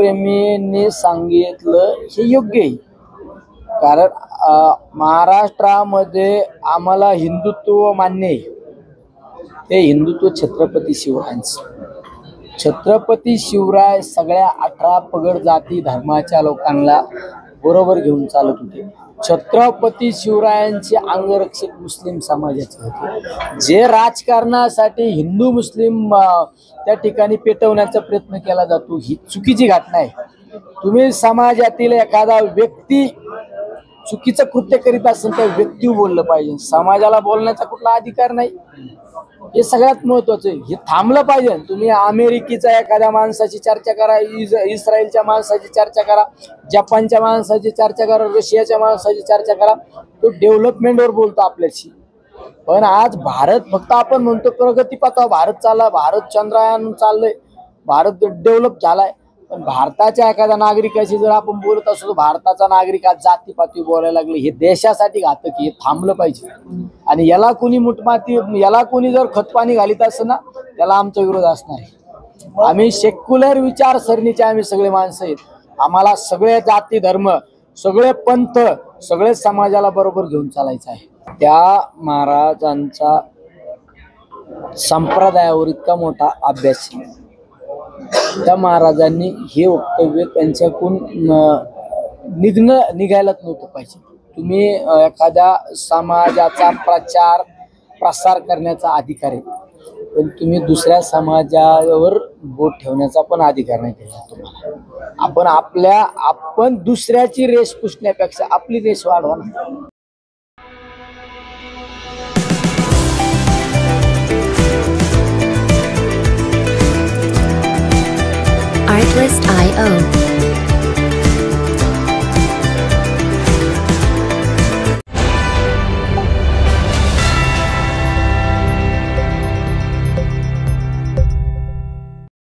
हिंदुत्वप्रेमींनी सांगितलं हे योग्य आहे, कारण महाराष्ट्रामध्ये आम्हाला हिंदुत्व मान्य आहे. ते हिंदुत्व छत्रपती शिवरायांचं. छत्रपती शिवराय सगळ्या 18 पगड जाती धर्माच्या लोकांना बरोबर घेऊन चालत होते. छत्रपती शिवरायांचे अंगरक्षक मुस्लिम समाजाचे होते. जे राजकारणासाठी हिंदू मुस्लिम त्या ठिकाणी पेटवण्याचा प्रयत्न केला जातो, ही चुकीची घटना आहे. तुम्ही समाजातील एखादा व्यक्ती चुकीचं कृत्य करीत असेल त्या व्यक्ती बोललं पाहिजे. समाजाला बोलण्याचा कुठला अधिकार नाही, हे सगळ्यात महत्वाचं आहे. हे थांबलं पाहिजे. तुम्ही अमेरिकेच्या एखाद्या माणसाची चर्चा करा, इस्रायलच्या माणसाची चर्चा करा, जपानच्या माणसाची चर्चा करा, रशियाच्या माणसाची चर्चा करा. तो डेव्हलपमेंटवर बोलतो आपल्याशी. पण आज भारत फक्त आपण म्हणतो प्रगतीपथावर भारत चालला, भारत चंद्रयान चाललंय, भारत डेव्हलप झालाय. पण भारताच्या एखाद्या नागरिकाशी जर आपण बोलत असतो, भारताचा नागरिक आज जातीपाती बोलायला लागले, हे देशासाठी घातक. हे थांबलं पाहिजे. आणि याला कोणी मुठमाती, याला कोणी जर खतपाणी घालीत असं ना, त्याला आमचा विरोध असणार आहे. आम्ही सेक्युलर विचारसरणीचे आम्ही सगळे माणसं आहेत. आम्हाला सगळे जाती धर्म, सगळे पंथ, सगळे समाजाला बरोबर घेऊन चालायचं आहे. त्या महाराजांचा संप्रदायावर इतका मोठा अभ्यास आहे. त्या महाराजांनी हे वक्तव्य त्यांच्याकडून निघायलाच नव्हतं पाहिजे. तुम्ही एखाद्या समाजाचा प्रसार करण्याचा अधिकार आहे, पण तुम्ही दुसऱ्या समाजावर बोट ठेवण्याचा पण अधिकार नाही केला तुम्हाला. आपण दुसऱ्याची रेष पुसण्यापेक्षा आपली रेष वाढवा ना. Artlist.io